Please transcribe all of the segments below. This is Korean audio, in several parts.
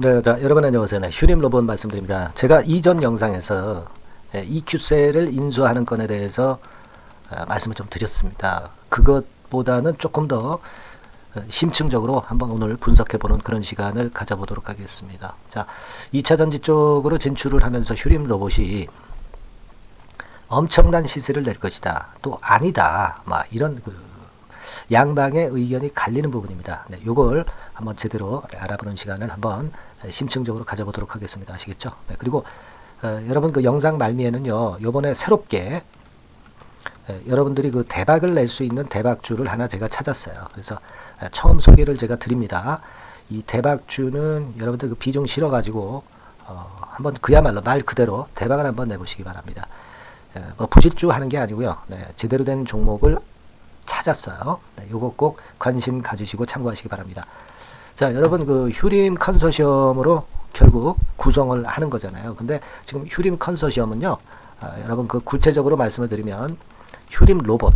네, 자, 여러분 안녕하세요. 네, 휴림 로봇 말씀드립니다. 제가 이전 영상에서 EQ셀을 인수하는 건에 대해서 말씀을 좀 드렸습니다. 그것보다는 조금 더 심층적으로 한번 오늘 분석해보는 그런 시간을 가져보도록 하겠습니다. 자, 2차 전지 쪽으로 진출을 하면서 휴림 로봇이 엄청난 시세를 낼 것이다. 또 아니다. 막 이런 양방의 의견이 갈리는 부분입니다. 네, 요걸 한번 제대로 알아보는 시간을 한번 심층적으로 가져보도록 하겠습니다. 아시겠죠? 네, 그리고 여러분 그 영상 말미에는요, 요번에 새롭게 여러분들이 그 대박을 낼 수 있는 대박주를 하나 제가 찾았어요. 그래서 처음 소개를 제가 드립니다. 이 대박주는 여러분들 그 비중 실어가지고 한번 그야말로 말 그대로 대박을 한번 내보시기 바랍니다. 뭐 부실주 하는 게 아니고요. 네, 제대로 된 종목을 찾았어요. 네, 요거 꼭 관심 가지시고 참고하시기 바랍니다. 자, 여러분 그 휴림 컨소시엄으로 결국 구성을 하는 거잖아요. 근데 지금 휴림 컨소시엄은요, 여러분 그 구체적으로 말씀을 드리면 휴림 로봇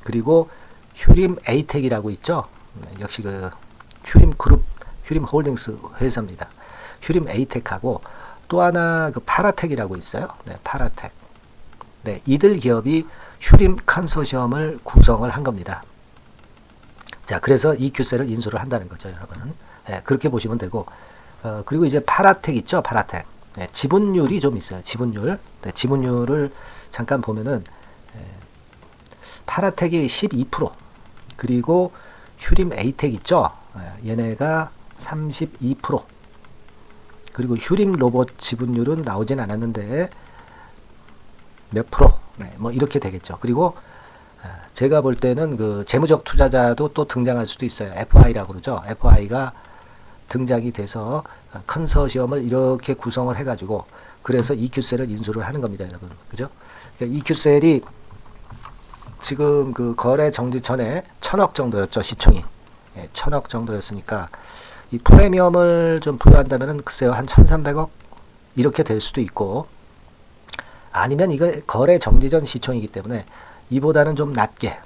그리고 휴림 에이텍이라고 있죠. 네, 역시 그 휴림 그룹, 휴림 홀딩스 회사입니다. 휴림 에이텍하고 또 하나 그 파라텍이라고 있어요. 네, 파라텍. 네, 이들 기업이 휴림 컨소시엄을 구성을 한 겁니다. 자, 그래서 EQ셀을 인수를 한다는 거죠, 여러분. 네, 그렇게 보시면 되고, 그리고 이제 파라텍 있죠, 파라텍. 네, 지분율이 좀 있어요, 지분율. 네, 지분율을 잠깐 보면은, 파라텍이 12%, 그리고 휴림 에이텍 있죠, 얘네가 32%, 그리고 휴림 로봇 지분율은 나오진 않았는데, 몇 프로? 네, 뭐 이렇게 되겠죠. 그리고 제가 볼 때는 그 재무적 투자자도 또 등장할 수도 있어요. FI라고 그러죠. FI가 등장이 돼서 컨소시엄을 이렇게 구성을 해가지고 그래서 EQ셀을 인수를 하는 겁니다, 여러분. 그죠? 그러니까 EQ셀이 지금 그 거래 정지 전에 1000억 정도였죠, 시총이. 예, 1000억 정도였으니까 이 프리미엄을 좀 부여한다면은 글쎄요, 한 1300억 이렇게 될 수도 있고, 아니면 이거 거래 정지 전 시총이기 때문에 이보다는 좀 낮게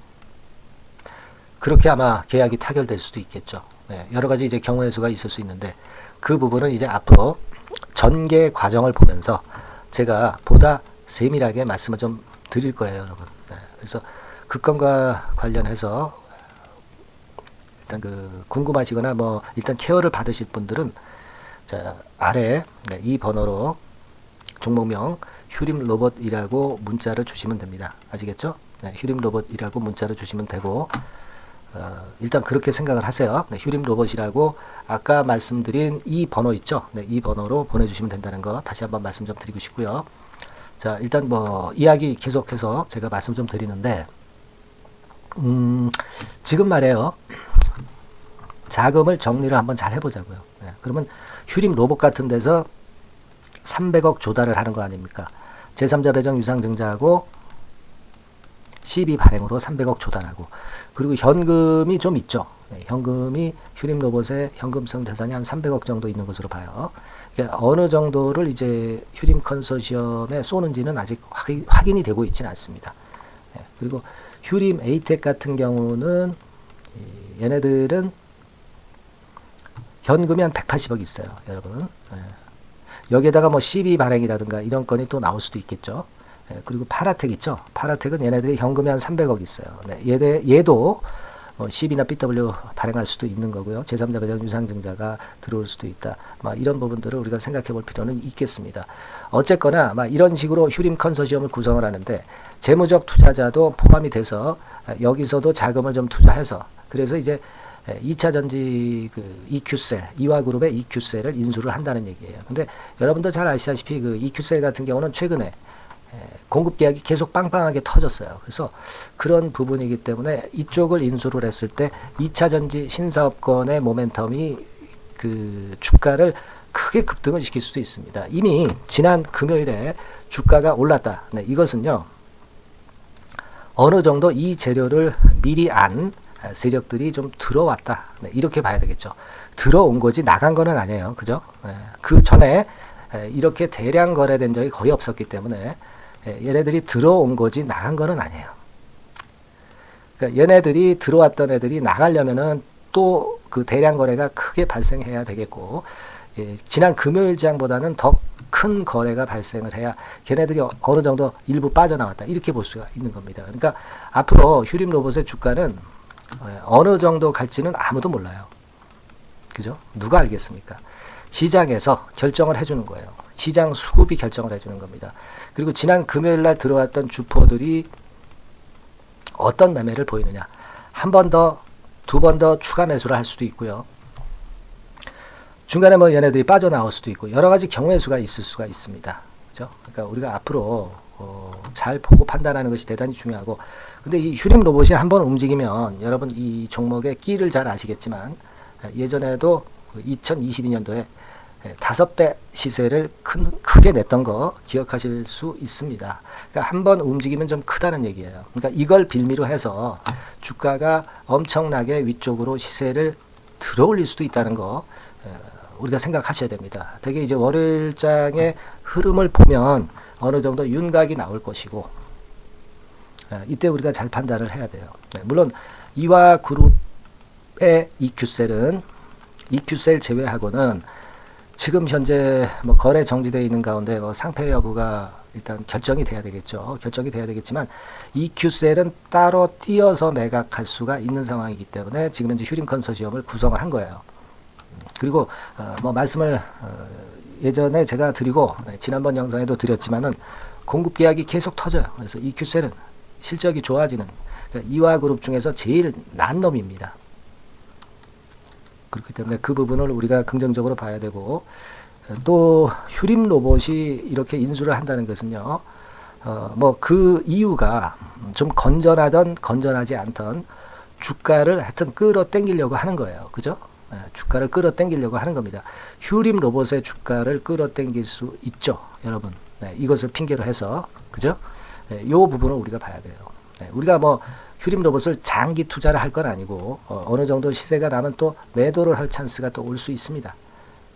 그렇게 아마 계약이 타결될 수도 있겠죠. 네, 여러 가지 이제 경우의 수가 있을 수 있는데 그 부분은 이제 앞으로 전개 과정을 보면서 제가 보다 세밀하게 말씀을 좀 드릴 거예요, 여러분. 네, 그래서 그 건과 관련해서 일단 그 궁금하시거나 뭐 일단 케어를 받으실 분들은 자, 아래 이 번호로 종목명 휴림 로봇이라고 문자를 주시면 됩니다. 아시겠죠? 네, 휴림 로봇이라고 문자를 주시면 되고, 일단 그렇게 생각을 하세요. 네, 휴림 로봇이라고 아까 말씀드린 이 번호 있죠? 네, 이 번호로 보내주시면 된다는 거 다시 한번 말씀 좀 드리고 싶고요. 자, 일단 뭐 이야기 계속해서 제가 말씀 좀 드리는데, 지금 말이에요. 자금을 정리를 한번 잘 해보자고요. 네, 그러면 휴림 로봇 같은 데서 300억 조달을 하는 거 아닙니까? 제3자 배정 유상증자하고 CB 발행으로 300억 조달하고, 그리고 현금이 좀 있죠. 네, 현금이 휴림 로봇의 현금성 자산이 한 300억 정도 있는 것으로 봐요. 그러니까 어느 정도를 이제 휴림 컨소시엄에 쏘는지는 아직 확인이 되고 있지는 않습니다. 네, 그리고 휴림 에이텍 같은 경우는 얘네들은 현금이 한 180억 있어요, 여러분. 네. 여기에다가 뭐 CB 발행이라든가 이런 건이 또 나올 수도 있겠죠. 예, 그리고 파라텍 있죠. 파라텍은 얘네들이 현금이 한 300억 있어요. 네, 얘도 CB나 BW 발행할 수도 있는 거고요. 제3자 배정 유상증자가 들어올 수도 있다. 막 이런 부분들을 우리가 생각해 볼 필요는 있겠습니다. 어쨌거나 막 이런 식으로 휴림 컨소시엄을 구성을 하는데 재무적 투자자도 포함이 돼서 여기서도 자금을 좀 투자해서 그래서 이제 2차 전지 그 EQ셀, 이화그룹의 EQ셀을 인수를 한다는 얘기예요. 근데 여러분도 잘 아시다시피 그 EQ셀 같은 경우는 최근에 공급 계약이 계속 빵빵하게 터졌어요. 그래서 그런 부분이기 때문에 이쪽을 인수를 했을 때 2차 전지 신사업권의 모멘텀이 그 주가를 크게 급등을 시킬 수도 있습니다. 이미 지난 금요일에 주가가 올랐다. 네, 이것은요, 어느 정도 이 재료를 미리 안 세력들이 좀 들어왔다. 네, 이렇게 봐야 되겠죠. 들어온 거지 나간 거는 아니에요. 그죠? 네, 그 전에 이렇게 대량 거래된 적이 거의 없었기 때문에 얘네들이 들어온 거지 나간 거는 아니에요. 그러니까 얘네들이 들어왔던 애들이 나가려면은 또 그 대량 거래가 크게 발생해야 되겠고, 지난 금요일장보다는 더 큰 거래가 발생을 해야 걔네들이 어느 정도 일부 빠져나왔다 이렇게 볼 수가 있는 겁니다. 그러니까 앞으로 휴림 로봇의 주가는 어느 정도 갈지는 아무도 몰라요. 그죠? 누가 알겠습니까? 시장에서 결정을 해주는 거예요. 시장 수급이 결정을 해주는 겁니다. 그리고 지난 금요일 날 들어왔던 주포들이 어떤 매매를 보이느냐. 한 번 더, 두 번 더 추가 매수를 할 수도 있고요. 중간에 뭐 얘네들이 빠져나올 수도 있고 여러 가지 경우의 수가 있을 수가 있습니다. 그죠? 그러니까 우리가 앞으로 잘 보고 판단하는 것이 대단히 중요하고 근데 이 휴림 로봇이 한번 움직이면 여러분 이 종목의 끼를 잘 아시겠지만 예전에도 2022년도에 5배 시세를 크게 냈던 거 기억하실 수 있습니다. 그러니까 한번 움직이면 좀 크다는 얘기예요. 그러니까 이걸 빌미로 해서 주가가 엄청나게 위쪽으로 시세를 들어올릴 수도 있다는 거 우리가 생각하셔야 됩니다. 되게 이제 월요일장의 흐름을 보면 어느 정도 윤곽이 나올 것이고 이때 우리가 잘 판단을 해야 돼요. 물론 이와 그룹의 EQ셀은 EQ셀 제외하고는 지금 현재 뭐 거래 정지되어 있는 가운데 뭐 상패 여부가 일단 결정이 돼야 되겠죠. 결정이 돼야 되겠지만 EQ셀은 따로 띄어서 매각할 수가 있는 상황이기 때문에 지금 현재 휴림 컨소시엄을 구성을 한 거예요. 그리고 뭐 말씀을 예전에 제가 드리고 지난번 영상에도 드렸지만은 공급 계약이 계속 터져요. 그래서 EQ셀은 실적이 좋아지는 그러니까 이와 그룹 중에서 제일 난 놈입니다. 그렇기 때문에 그 부분을 우리가 긍정적으로 봐야 되고 또 휴림 로봇이 이렇게 인수를 한다는 것은요. 뭐 그 이유가 좀 건전하던 건전하지 않던 주가를 하여튼 끌어당기려고 하는 거예요. 그죠? 주가를 끌어당기려고 하는 겁니다. 휴림 로봇의 주가를 끌어당길 수 있죠, 여러분. 이것을 핑계로 해서 그죠? 이 부분을 우리가 봐야 돼요. 우리가 뭐 휴림 로봇을 장기 투자를 할 건 아니고 어느 정도 시세가 나면 또 매도를 할 찬스가 또 올 수 있습니다.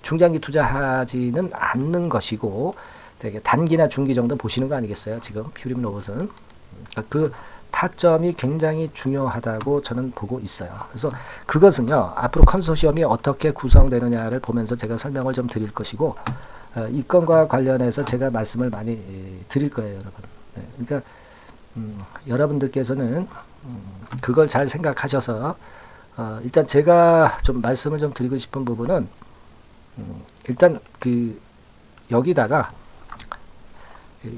중장기 투자하지는 않는 것이고 되게 단기나 중기 정도 보시는 거 아니겠어요? 지금 휴림 로봇은 그 타점이 굉장히 중요하다고 저는 보고 있어요. 그래서 그것은요 앞으로 컨소시엄이 어떻게 구성되느냐를 보면서 제가 설명을 좀 드릴 것이고 이 건과 관련해서 제가 말씀을 많이 드릴 거예요, 여러분. 그러니까 여러분들께서는 그걸 잘 생각하셔서 일단 제가 좀 말씀을 좀 드리고 싶은 부분은 일단 그 여기다가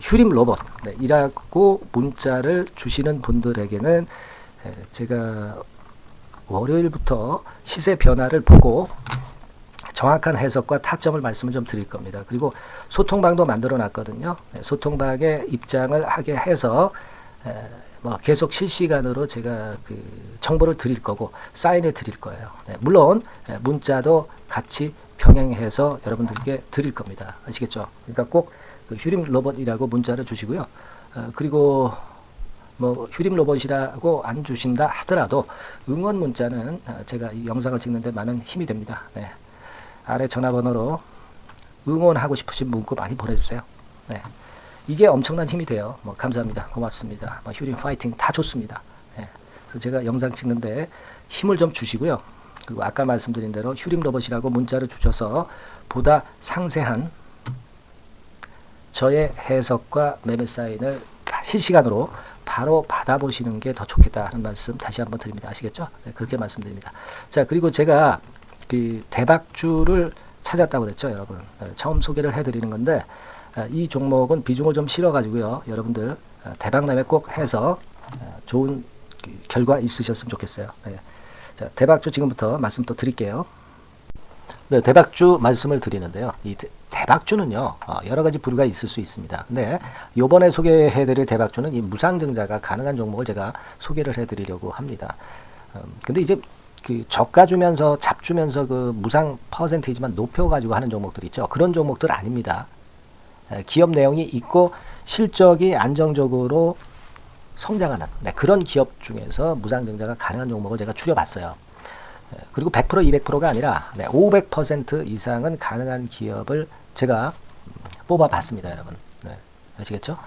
휴림 로봇 이라고 문자를 주시는 분들에게는 제가 월요일부터 시세 변화를 보고 정확한 해석과 타점을 말씀을 좀 드릴 겁니다. 그리고 소통방도 만들어 놨거든요. 소통방에 입장을 하게 해서 뭐 계속 실시간으로 제가 그 정보를 드릴 거고 사인해 드릴 거예요. 물론 문자도 같이 병행해서 여러분들께 드릴 겁니다. 아시겠죠? 그러니까 꼭 그 휴림 로봇이라고 문자를 주시고요. 그리고 뭐 휴림 로봇이라고 안 주신다 하더라도 응원 문자는 제가 이 영상을 찍는데 많은 힘이 됩니다. 아래 전화번호로 응원하고 싶으신 문구 많이 보내주세요. 이게 엄청난 힘이 돼요. 뭐 감사합니다. 고맙습니다. 뭐 휴림 파이팅 다 좋습니다. 그래서 제가 영상 찍는데 힘을 좀 주시고요. 그리고 아까 말씀드린 대로 휴림 로봇이라고 문자를 주셔서 보다 상세한 저의 해석과 매매 사인을 실시간으로 바로 받아보시는 게 더 좋겠다 하는 말씀 다시 한번 드립니다. 아시겠죠? 그렇게 말씀드립니다. 자, 그리고 제가 그 대박주를 찾았다고 그랬죠, 여러분. 처음 소개를 해드리는 건데 이 종목은 비중을 좀 실어가지고요, 여러분들 대박 매매 꼭 해서 좋은 결과 있으셨으면 좋겠어요. 자, 대박주 지금부터 말씀 또 드릴게요. 대박주 말씀을 드리는데요. 이 대박주는요, 여러 가지 부류가 있을 수 있습니다. 근데 요번에 소개해드릴 대박주는 이 무상증자가 가능한 종목을 제가 소개를 해드리려고 합니다. 근데 이제 그 저가 주면서 잡 주면서 그 무상 퍼센테이지만 높여가지고 하는 종목들 있죠. 그런 종목들 아닙니다. 기업 내용이 있고 실적이 안정적으로 성장하는 그런 기업 중에서 무상증자가 가능한 종목을 제가 추려봤어요. 그리고 100% 200%가 아니라 500% 이상은 가능한 기업을 제가 뽑아봤습니다, 여러분. 아시겠죠?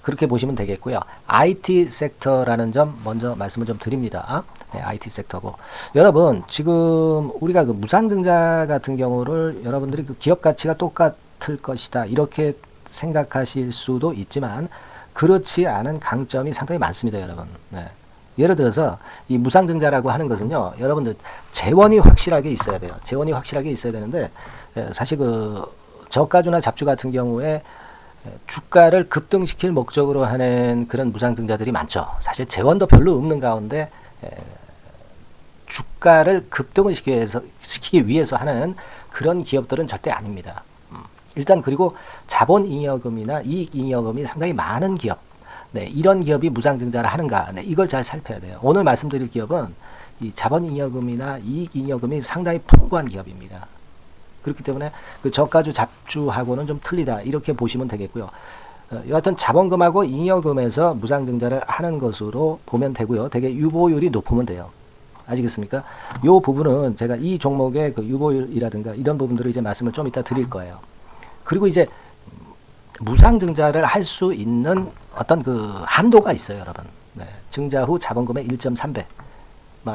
그렇게 보시면 되겠고요. IT 섹터라는 점 먼저 말씀을 좀 드립니다. 네, IT 섹터고 여러분 지금 우리가 그 무상증자 같은 경우를 여러분들이 그 기업 가치가 똑같을 것이다 이렇게 생각하실 수도 있지만 그렇지 않은 강점이 상당히 많습니다, 여러분. 네. 예를 들어서 이 무상증자라고 하는 것은요, 여러분들 재원이 확실하게 있어야 돼요. 재원이 확실하게 있어야 되는데 사실 그 저가주나 잡주 같은 경우에 주가를 급등시킬 목적으로 하는 그런 무상증자들이 많죠. 사실 재원도 별로 없는 가운데 주가를 급등을 시키기 위해서 하는 그런 기업들은 절대 아닙니다. 일단 그리고 자본잉여금이나 이익잉여금이 상당히 많은 기업, 네, 이런 기업이 무상증자를 하는가, 네, 이걸 잘 살펴야 돼요. 오늘 말씀드릴 기업은 이 자본잉여금이나 이익잉여금이 상당히 풍부한 기업입니다. 그렇기 때문에 그 저가주 잡주하고는 좀 틀리다 이렇게 보시면 되겠고요. 여하튼 자본금하고 잉여금에서 무상증자를 하는 것으로 보면 되고요. 되게 유보율이 높으면 돼요. 아시겠습니까? 이 부분은 제가 이 종목의 그 유보율이라든가 이런 부분들을 이제 말씀을 좀 이따 드릴 거예요. 그리고 이제 무상증자를 할 수 있는 어떤 그 한도가 있어요, 여러분. 네. 증자 후 자본금의 1.3배.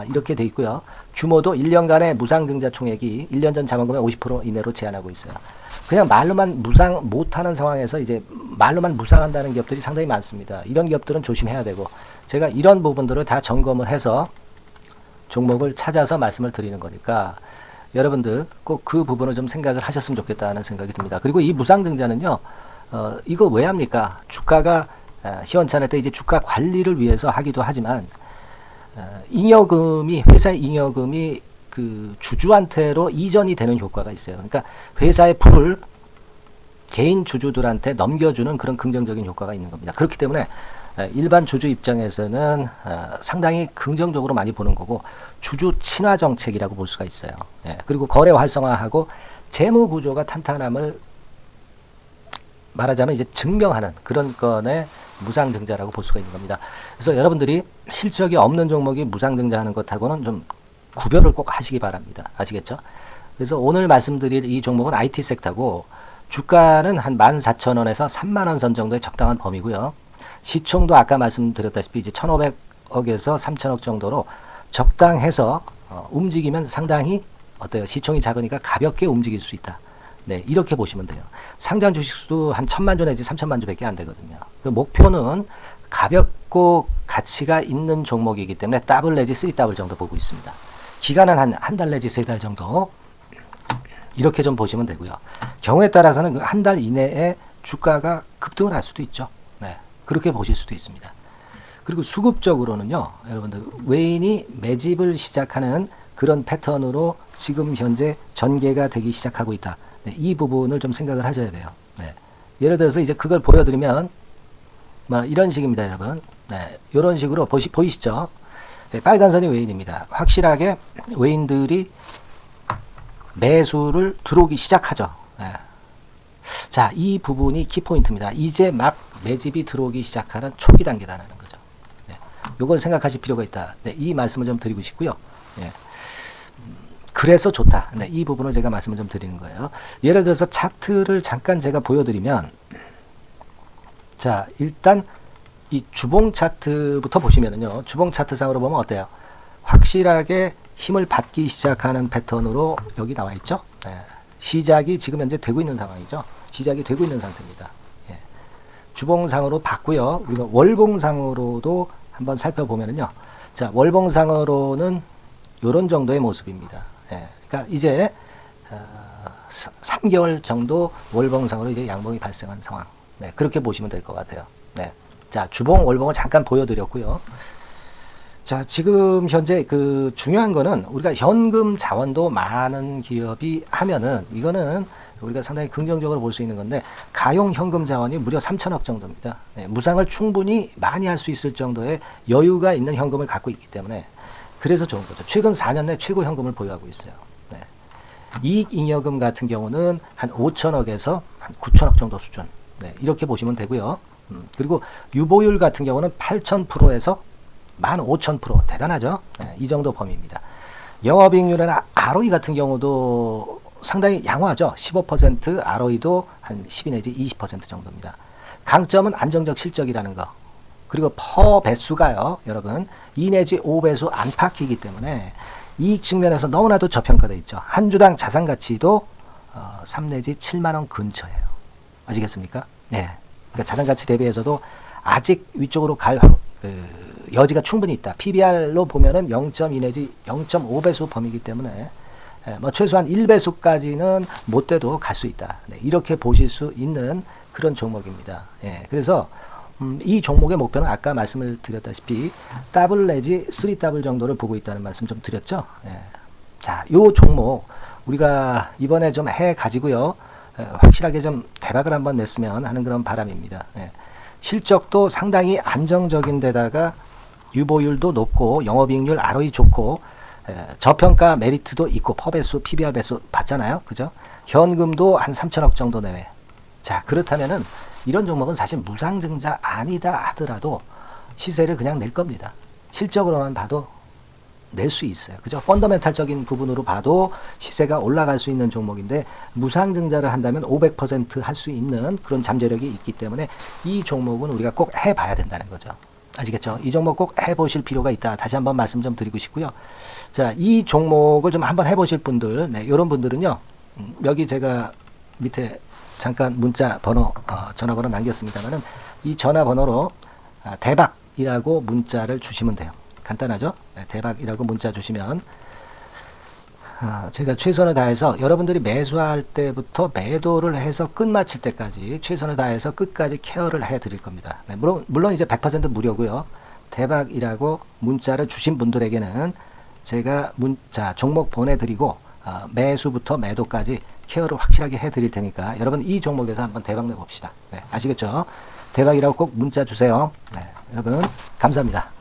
이렇게 돼 있고요. 규모도 1년간의 무상증자 총액이 1년 전 자본금의 50% 이내로 제한하고 있어요. 그냥 말로만 무상 못하는 상황에서 이제 말로만 무상한다는 기업들이 상당히 많습니다. 이런 기업들은 조심해야 되고 제가 이런 부분들을 다 점검을 해서 종목을 찾아서 말씀을 드리는 거니까 여러분들 꼭 그 부분을 좀 생각을 하셨으면 좋겠다는 생각이 듭니다. 그리고 이 무상증자는요, 이거 왜 합니까? 주가가 시원찮을 때 이제 주가 관리를 위해서 하기도 하지만 잉여금이 회사의 잉여금이 그 주주한테로 이전이 되는 효과가 있어요. 그러니까 회사의 풀을 개인 주주들한테 넘겨주는 그런 긍정적인 효과가 있는 겁니다. 그렇기 때문에 일반 주주 입장에서는 상당히 긍정적으로 많이 보는 거고 주주 친화 정책이라고 볼 수가 있어요. 예, 그리고 거래 활성화하고 재무 구조가 탄탄함을 말하자면 이제 증명하는 그런 건의 무상증자라고 볼 수가 있는 겁니다. 그래서 여러분들이 실적이 없는 종목이 무상증자하는 것하고는 좀 구별을 꼭 하시기 바랍니다. 아시겠죠? 그래서 오늘 말씀드릴 이 종목은 IT 섹터고 주가는 한 14,000원에서 30,000원 선 정도의 적당한 범위고요. 시총도 아까 말씀드렸다시피 이제 1,500억에서 3,000억 정도로 적당해서 움직이면 상당히 어때요? 시총이 작으니까 가볍게 움직일 수 있다. 네, 이렇게 보시면 돼요. 상장 주식수도 한 1,000만 주 내지 3,000만 주밖에 안 되거든요. 그 목표는 가볍고 가치가 있는 종목이기 때문에 더블 내지 3더블 정도 보고 있습니다. 기간은 한 달 내지 3달 정도 이렇게 좀 보시면 되고요. 경우에 따라서는 그 한 달 이내에 주가가 급등을 할 수도 있죠. 네, 그렇게 보실 수도 있습니다. 그리고 수급적으로는요, 여러분들 외인이 매집을 시작하는 그런 패턴으로 지금 현재 전개가 되기 시작하고 있다. 네, 이 부분을 좀 생각을 하셔야 돼요. 네. 예를 들어서 이제 그걸 보여드리면 이런 식입니다, 여러분. 네, 이런 식으로 보이시죠? 네, 빨간 선이 외인입니다. 확실하게 외인들이 매수를 들어오기 시작하죠. 네. 자, 이 부분이 키포인트입니다. 이제 막 매집이 들어오기 시작하는 초기 단계라는 거죠. 네. 요걸 생각하실 필요가 있다. 네, 이 말씀을 좀 드리고 싶고요. 네. 그래서 좋다. 네, 이 부분을 제가 말씀을 좀 드리는 거예요. 예를 들어서 차트를 잠깐 제가 보여드리면, 자, 일단 이 주봉 차트부터 보시면은요, 주봉 차트상으로 보면 어때요? 확실하게 힘을 받기 시작하는 패턴으로 여기 나와 있죠. 네. 시작이 지금 현재 되고 있는 상황이죠. 시작이 되고 있는 상태입니다. 예. 주봉상으로 봤고요. 우리가 월봉상으로도 한번 살펴보면은요. 자, 월봉상으로는 이런 정도의 모습입니다. 예. 그러니까 이제 3개월 정도 월봉상으로 이제 양봉이 발생한 상황. 네, 그렇게 보시면 될 것 같아요. 네. 자, 주봉, 월봉을 잠깐 보여드렸고요. 자, 지금 현재 그 중요한 거는 우리가 현금 자원도 많은 기업이 하면은 이거는 우리가 상당히 긍정적으로 볼 수 있는 건데 가용 현금 자원이 무려 3,000억 정도입니다. 네, 무상을 충분히 많이 할 수 있을 정도의 여유가 있는 현금을 갖고 있기 때문에 그래서 좋은 거죠. 최근 4년 내 최고 현금을 보유하고 있어요. 네. 이익잉여금 같은 경우는 한 5천억에서 한 9천억 정도 수준. 네, 이렇게 보시면 되고요. 그리고 유보율 같은 경우는 8,000%에서 15,000% 대단하죠. 네, 이 정도 범위입니다. 영업이익률이나 ROE 같은 경우도 상당히 양호하죠. 15% ROE도 한 12 내지 20% 정도입니다. 강점은 안정적 실적이라는 거. 그리고 퍼 배수가요, 여러분 2 내지 5배수 안팎이기 때문에 이익 측면에서 너무나도 저평가되어 있죠. 한 주당 자산 가치도 3 내지 7만 원 근처예요. 아시겠습니까? 네. 그러니까 자산 가치 대비해서도 아직 위쪽으로 갈 여지가 충분히 있다. PBR로 보면은 0.2 내지 0.5배수 범위이기 때문에 뭐 최소한 1배수까지는 못 돼도 갈 수 있다. 네, 이렇게 보실 수 있는 그런 종목입니다. 예, 그래서 이 종목의 목표는 아까 말씀을 드렸다시피 더블 내지 3더블 정도를 보고 있다는 말씀 좀 드렸죠. 예. 자, 요 종목 우리가 이번에 좀 해 가지고요. 확실하게 좀 대박을 한번 냈으면 하는 그런 바람입니다. 예. 실적도 상당히 안정적인 데다가 유보율도 높고 영업이익률 ROE 좋고 저평가 메리트도 있고 퍼배수 PBR 배수 봤잖아요. 그죠? 현금도 한 3천억 정도 내외. 자, 그렇다면은 이런 종목은 사실 무상증자 아니다 하더라도 시세를 그냥 낼 겁니다. 실적으로만 봐도 낼 수 있어요. 그죠? 펀더멘탈적인 부분으로 봐도 시세가 올라갈 수 있는 종목인데 무상증자를 한다면 500% 할 수 있는 그런 잠재력이 있기 때문에 이 종목은 우리가 꼭 해봐야 된다는 거죠. 아시겠죠? 이 종목 꼭 해보실 필요가 있다. 다시 한번 말씀 좀 드리고 싶고요. 자, 이 종목을 좀 한번 해보실 분들, 네, 이런 분들은요, 여기 제가 밑에 잠깐 문자 번호, 전화번호 남겼습니다만은 이 전화번호로 대박이라고 문자를 주시면 돼요. 간단하죠? 네, 대박이라고 문자 주시면 제가 최선을 다해서 여러분들이 매수할 때부터 매도를 해서 끝마칠 때까지 최선을 다해서 끝까지 케어를 해 드릴 겁니다. 네, 물론 이제 100% 무료고요. 대박이라고 문자를 주신 분들에게는 제가 문자 종목 보내드리고 매수부터 매도까지 케어를 확실하게 해 드릴 테니까 여러분 이 종목에서 한번 대박 내봅시다. 네, 아시겠죠? 대박이라고 꼭 문자 주세요. 네, 여러분 감사합니다.